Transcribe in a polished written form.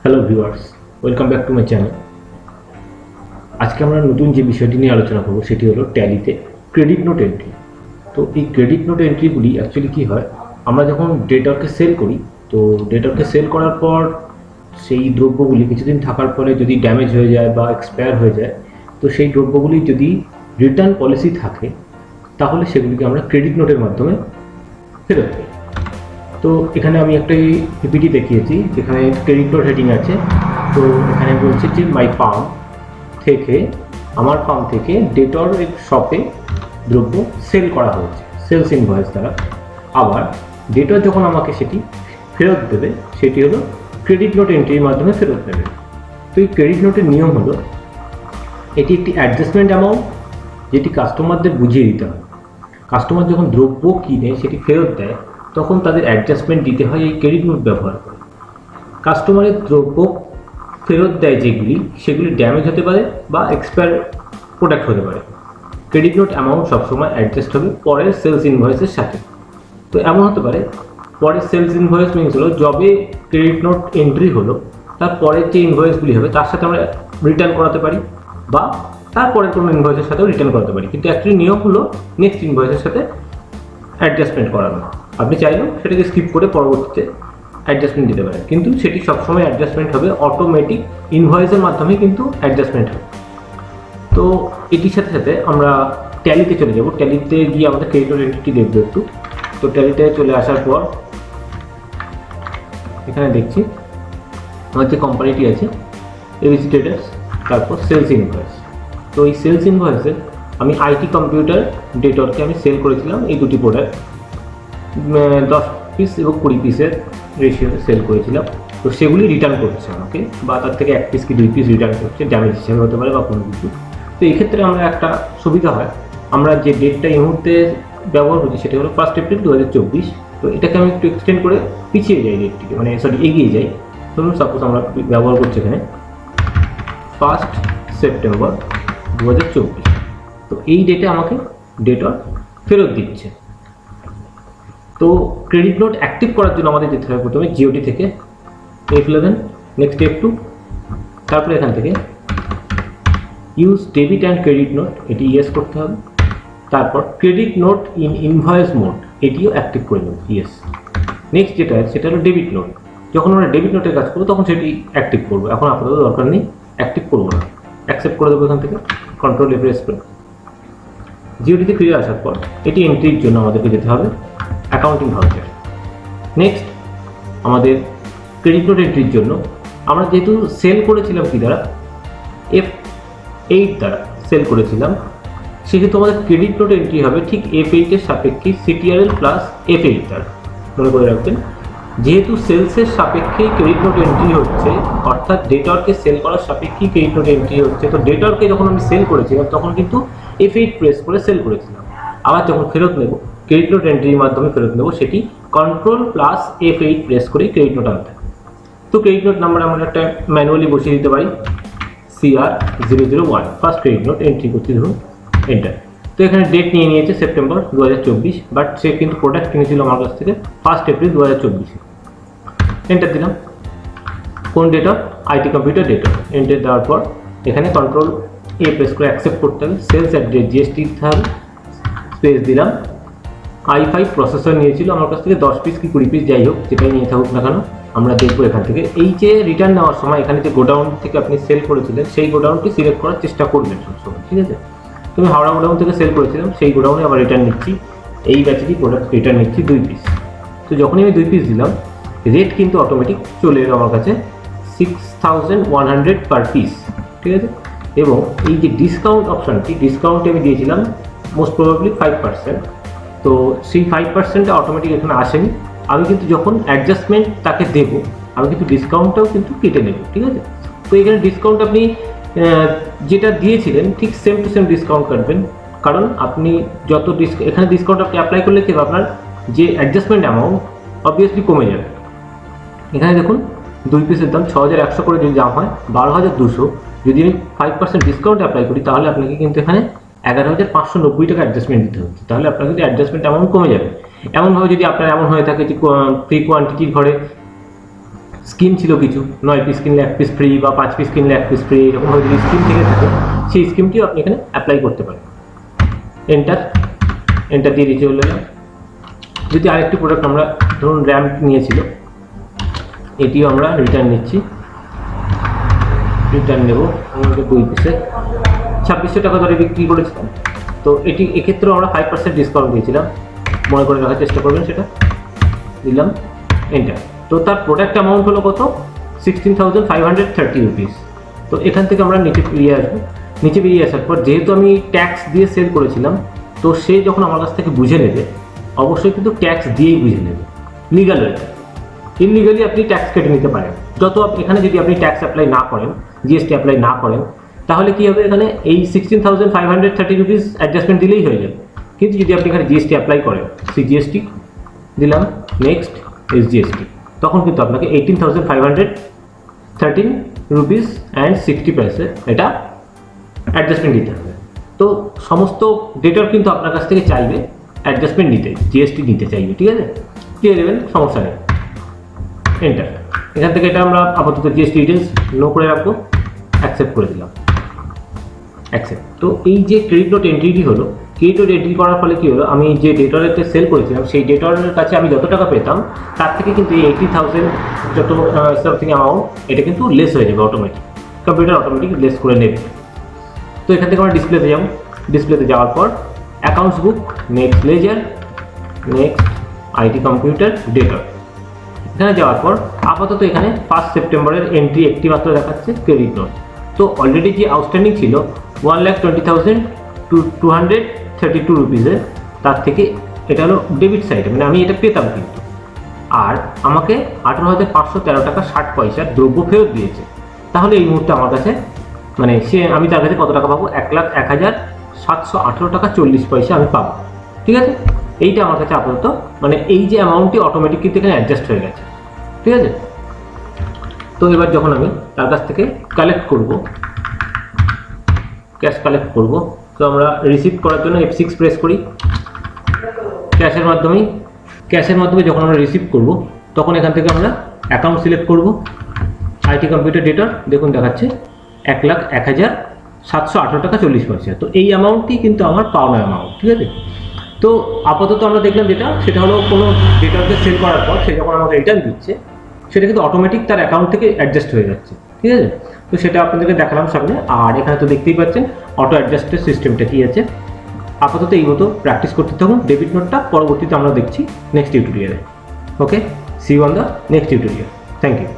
Hello viewers, welcome back to my channel. আজকে আমরা নতুন যে বিষয়টি নিয়ে আলোচনা করব সেটি হলো ট্যালিতে ক্রেডিট নোট এন্ট্রি। তো এই ক্রেডিট নোট এন্ট্রিগুলি অ্যাকচুয়ালি কী হয়, আমরা যখন ডেটরকে সেল করি, তো ডেটরকে সেল করার পর সেই দ্রব্যগুলি কিছুদিন থাকার পরে যদি ড্যামেজ হয়ে যায় বা এক্সপায়ার হয়ে যায়, তো সেই দ্রব্যগুলি যদি রিটার্ন পলিসি থাকে তাহলে সেগুলিকে আমরা ক্রেডিট নোটের মাধ্যমে ফেরত দিই। তো এখানে আমি একটা পিপিটি দেখিয়েছি যেখানে ক্রেডিট নোট হেডিং আছে। তো এখানে বলছে যে মাই ফার্ম থেকে, আমার ফার্ম থেকে ডেটর শপে দ্রব্য সেল করা হয়েছে সেলস ইনভয়েস দ্বারা। আবার ডেটর যখন আমাকে সেটি ফেরত দেবে সেটি হলো ক্রেডিট নোট এন্ট্রির মাধ্যমে ফেরত দেবে। তো এই ক্রেডিট নোটের নিয়ম হলো, এটি একটি অ্যাডজাস্টমেন্ট অ্যামাউন্ট যেটি কাস্টমারদের বুঝিয়ে দিতে হবে। কাস্টমার যখন দ্রব্য কিনে সেটি ফেরত দেয় তখন তাদের অ্যাডজাস্টমেন্ট দিতে হয় এই ক্রেডিট নোট ব্যবহার করে। কাস্টমারের দ্রব্য ফেরত দেয় যেগুলি, সেগুলি ড্যামেজ হতে পারে বা এক্সপায়ার প্রোডাক্ট হতে পারে। ক্রেডিট নোট অ্যামাউন্ট সবসময় অ্যাডজাস্ট হবে পরের সেলস ইনভয়েসের সাথে। তো এমন হতে পারে, পরের সেলস ইনভয়েস মিনস হলো যবে ক্রেডিট নোট এন্ট্রি হলো তার পরের যে ইনভয়েসগুলি হবে তার সাথে আমরা রিটার্ন করাতে পারি, বা তারপরের কোনো ইনভয়েসের সাথেও রিটার্ন করাতে পারি। কিন্তু অ্যাকচুয়ালি নিয়ম হলো নেক্সট ইনভয়েসের সাথে অ্যাডজাস্টমেন্ট করানো। আপনি চাইলেও সেটাকে স্কিপ করে পরবর্তীতে অ্যাডজাস্টমেন্ট দিতে পারেন, কিন্তু সেটি সবসময় অ্যাডজাস্টমেন্ট হবে অটোমেটিক ইনভয়েসের মাধ্যমে, কিন্তু অ্যাডজাস্টমেন্ট হবে। তো এটির সাথে সাথে আমরা ট্যালিতে চলে যাব। ট্যালিতে গিয়ে আমাদের ক্রেডিট নোট এন্ট্রিটি দেখবো একটু। তো ট্যালিতে চলে আসার পর এখানে দেখছি আমার যে কোম্পানিটি আছে এবিসি ট্রেডার্স, তারপর সেলস ইনভয়েস। তো এই সেলস ইনভয়েসের আমি আইটি কম্পিউটার ডেটরকে আমি সেল করেছিলাম এই দুটি প্রোডাক্ট 10 পিস এবং 20 পিসের রেশিওতে সেল করেছিলাম। তো সেগুলি রিটার্ন করছে আমাকে, বা তার থেকে 1 পিস কি 2 পিস রিটার্ন করছে, ড্যামেজ হিসেবে হতে পারে বা কোনো কিছু। তো এই ক্ষেত্রে আমরা একটা সুবিধা হয়, আমরা যে ডেটটা এই মুহূর্তে ব্যবহার করছি সেটা হলো 1 এপ্রিল 2024। তো এটাকে আমি একটু এক্সটেন্ড করে পিছিয়ে যাই ডেটটিকে, মানে এগিয়ে যাই। ধরুন সাপোজ আমরা ব্যবহার করছি এখানে 1 সেপ্টেম্বর 2024। তো এই ডেটে আমাকে ডেটর ফেরত দিচ্ছে। তো ক্রেডিট নোট অ্যাক্টিভ করার জন্য আমাদের যেতে হবে প্রথমে জিওটি থেকে F11, নেক্সট F2, তারপরে এখান থেকে use debit and credit note, এটি ইয়েস করতে হবে। তারপর credit note in invoice mode, এটিও অ্যাক্টিভ করে নেব, ইয়েস। নেক্সট যেটা আছে সেটা হলো ডেবিট নোট। যখন আমরা ডেবিট নোটের কাজ করবো তখন সেটি অ্যাক্টিভ করবো, এখন আপাতত দরকার নেই, অ্যাক্টিভ করবো না, অ্যাকসেপ্ট করে দেবো এখান থেকে কন্ট্রোল এ প্রেস করে। জিওটিতে ফিরে আসার পর এটি এন্ট্রির জন্য আমাদেরকে যেতে হবে অ্যাকাউন্টিং ভাউচার। নেক্সট আমাদের ক্রেডিট নোট এন্ট্রির জন্য আমরা যেহেতু সেল করেছিলাম কি দ্বারা, F8 দ্বারা সেল করেছিলাম, সেহেতু আমাদের ক্রেডিট নোট এন্ট্রি হবে ঠিক F8 এর সাপেক্ষে CTRL প্লাস F8 দ্বারা। মনে করে রাখবেন, যেহেতু সেলসের সাপেক্ষে ক্রেডিট নোট এন্ট্রি হচ্ছে, অর্থাৎ ডেটরকে সেল করার সাপেক্ষেই ক্রেডিট নোট এন্ট্রি হচ্ছে। তো ডেটরকে যখন আমি সেল করেছিলাম তখন কিন্তু F8 প্রেস করে সেল করেছিলাম। আবার যখন ফেরত নেব, ক্রেডিট নোট এন্ট্রির মাধ্যমে ফেরত নেব, সেটি কন্ট্রোল প্লাস F8 প্রেস করে ক্রেডিট নোট আনতে। তো ক্রেডিট নোট নাম্বার আমরা একটা ম্যানুয়ালি বসিয়ে দিতে পারি, CR001, first credit note entry করছি, ধরুন এন্টার। তো এখানে ডেট নিয়ে নিয়েছে সেপ্টেম্বর 2024, বাট সে কিন্তু প্রোডাক্ট কিনেছিল আমার কাছ থেকে 1 এপ্রিল 2024। এন্টার দিলাম, কোন ডেটর, আইটি কম্পিউটার ডেটর। এন্টার দেওয়ার পর এখানে কন্ট্রোল এ প্রেস করে অ্যাকসেপ্ট করতে হবে, সেলস অ্যাড্রেস জিএসটি দিতে হবে, স্পেস দিলাম। i5 প্রসেসর নিয়েছিল আমার কাছ থেকে 10 পিস কি 20 পিস, যাই হোক যেটাই নিয়ে থাকুক না কেন, আমরা দেখবো এখান থেকে। এই যে রিটার্ন নেওয়ার সময় এখানে যে গোডাউন থেকে আপনি সেল করেছিলেন সেই গোডাউনটি সিলেক্ট করার চেষ্টা করবেন সবসময়, ঠিক আছে। তুমি হাওড়া গোডাউন থেকে সেল করেছিলাম, সেই গোডাউনে আবার রিটার্ন নিচ্ছি, এই ব্যাচেরই প্রোডাক্ট রিটার্ন নিচ্ছি 2 পিস। তো যখনই আমি 2 পিস দিলাম, রেট কিন্তু অটোমেটিক চলে এলো আমার কাছে 6100 পার পিস, ঠিক আছে। এবং এই যে ডিসকাউন্ট অপশানটি, ডিসকাউন্টে আমি দিয়েছিলাম মোস্ট প্রবাবলি 5%। তো সেই 5%টা অটোমেটিক এখানে আসেনি। আমি কিন্তু যখন অ্যাডজাস্টমেন্ট তাকে দেবো আমি কিন্তু ডিসকাউন্টটাও কিন্তু কেটে নেব, ঠিক আছে। তো এখানে ডিসকাউন্ট আপনি যেটা দিয়েছিলেন ঠিক সেম টু সেম ডিসকাউন্ট কাটবেন, কারণ আপনি যত এখানে ডিসকাউন্ট আপনি অ্যাপ্লাই করলে কি আপনার যে অ্যাডজাস্টমেন্ট অ্যামাউন্ট অবভিয়াসলি কমে যাবে। এখানে দেখুন 2 পিসের দাম 6100 করে যদি দাম হয় 12200, যদি আমি 5% ডিসকাউন্ট অ্যাপ্লাই করি তাহলে আপনাকে কিন্তু এখানে 11590 টাকা অ্যাডজাস্টমেন্ট দিতে হচ্ছে। তাহলে আপনার কিন্তু অ্যাডজাস্টমেন্ট অ্যামাউন্ট কমে যাবে। এমনভাবে যদি আপনার এমন হয়ে থাকে যে ফ্রি কোয়ান্টিটির ঘরে স্কিম ছিল কিছু, 9 পিস কিনলে 1 পিস ফ্রি বা 5 পিস কিনলে 1 পিস ফ্রি, এরকম হয়তো স্কিম থেকে থাকে, সেই স্কিমটিও আপনি এখানে অ্যাপ্লাই করতে পারেন। এন্টার দিয়ে দিতে হলো। যদি আরেকটি প্রোডাক্ট আমরা ধরুন র্যাম নিয়েছিল, এটিও আমরা রিটার্ন নিচ্ছি, রিটার্ন নেব। আমাদের 2 পিসে 2600 টাকা ধরে বিক্রি করেছিলাম, তো এটি এক্ষেত্রেও আমরা 5% ডিসকাউন্ট দিয়েছিলাম, মনে করে রাখার চেষ্টা করবেন। সেটা দিলাম, এন্টার। তো তার প্রোডাক্ট অ্যামাউন্ট হলো কত, 16,530 রুপিস। তো এখান থেকে আমরা নিচে বেরিয়ে আসবো। নিচে বেরিয়ে আসার পর যেহেতু আমি ট্যাক্স দিয়ে সেল করেছিলাম, তো সে যখন আমার কাছ থেকে বুঝে নেবে, অবশ্যই কিন্তু ট্যাক্স দিয়েই বুঝে নেবে, লিগাল ওয়েতে। ইনলিগালি আপনি ট্যাক্স কেটে নিতে পারেন। এখানে যদি আপনি ট্যাক্স অ্যাপ্লাই না করেন, জিএসটি অ্যাপ্লাই না করেন, তাহলে কি হবে, এখানে এই 16,530 রুপিস অ্যাডজাস্টমেন্ট দিলেই হয়ে যাবে। কিন্তু যদি আপনি এখানে জিএসটি অ্যাপ্লাই করেন, সিজিএসটি দিলাম, নেক্সট এসজিএসটি, তখন কিন্তু আপনাকে 18,513 রুপিস অ্যান্ড 60 পয়সা এটা অ্যাডজাস্টমেন্ট দিতে হবে। তো সমস্ত ডেটার কিন্তু আপনার কাছ থেকে চাইবে অ্যাডজাস্টমেন্ট নিতে, জিএসটি নিতে চাইবে, ঠিক আছে, দিয়ে দেবেন, সমস্যা নেই। এন্টার। এখান থেকে এটা আমরা আপাতত জিএসটি ডিটেলস নো করে রাখবো, অ্যাকসেপ্ট করে দিলাম, অ্যাকসেপ্ট। তো এই যে ক্রেডিট নোট এন্ট্রিটি হলো, ক্রেডিট নোট এন্ট্রি করার ফলে কী হলো, আমি যে ডেটরেতে সেল করেছিলাম, সেই ডেটরের কাছে আমি যত টাকা পেতাম, তার থেকে কিন্তু এই 80,000 যত সামথিং অ্যামাউন্ট, এটা কিন্তু লেস হয়ে যাবে অটোমেটিক, কম্পিউটার অটোমেটিক লেস করে নেবে। তো এখান থেকে আমরা ডিসপ্লেতে যাব, ডিসপ্লেতে যাওয়ার পর accounts book, next ledger, next IT computer, debtor. এখানে যাওয়ার পর আপাতত এখানে 1 সেপ্টেম্বরের এন্ট্রি একটি মাত্র দেখাচ্ছে, ক্রেডিট নোট। তো অলরেডি যে আউটস্ট্যান্ডিং ছিল 1,20,232 রুপিসের, তার থেকে এটা হলো ডেবিট সাইডে, মানে আমি এটা পেতাম কিন্তু। আর আমাকে 18,513 টাকা 60 পয়সার দ্রব্য ফেরত দিয়েছে। তাহলে এই মুহূর্তে আমার কাছে মানে আমি তার কাছে কত টাকা পাবো, 1,01,718 টাকা 40 পয়সা আমি পাবো, ঠিক আছে। এইটা আমার কাছে আপাতত মানে এই যে অ্যামাউন্টটি অটোমেটিক কিন্তু এখানে অ্যাডজাস্ট হয়ে গেছে, ঠিক আছে। তো এবার যখন আমি তার কাছ থেকে কালেক্ট করব, ক্যাশ কালেক্ট করব, তো আমরা রিসিভ করার জন্য F6 প্রেস করি। ক্যাশের মাধ্যমে যখন আমরা রিসিভ করব, তখন এখান থেকে আমরা অ্যাকাউন্ট সিলেক্ট করব, আইটি কম্পিউটার ডেটর, দেখুন দেখাচ্ছে 1,01,718 টাকা 40 পয়সা। তো এই অ্যামাউন্টটি কিন্তু আমার পাওনা অ্যামাউন্ট, ঠিক আছে। তো আপাতত আমরা দেখলাম সেটা হলো কোনো ডেটাকে সেল করার পর সে যখন আমাকে রিটার্ন দিচ্ছে, সেটা কিন্তু অটোমেটিক তার অ্যাকাউন্ট থেকে অ্যাডজাস্ট হয়ে যাচ্ছে, ঠিক আছে। তো সেটা আপনাদেরকে দেখালাম সামনে। আর এখানে তো দেখতেই পাচ্ছেন অটো অ্যাডজাস্টের সিস্টেমটা কী আছে। আপাতত এই মতো প্র্যাকটিস করতে থাকুন। ডেবিট নোটটা পরবর্তীতে আমরা দেখছি নেক্সট টিউটোরিয়ালে। Okay, see you on the next tutorial. Thank you.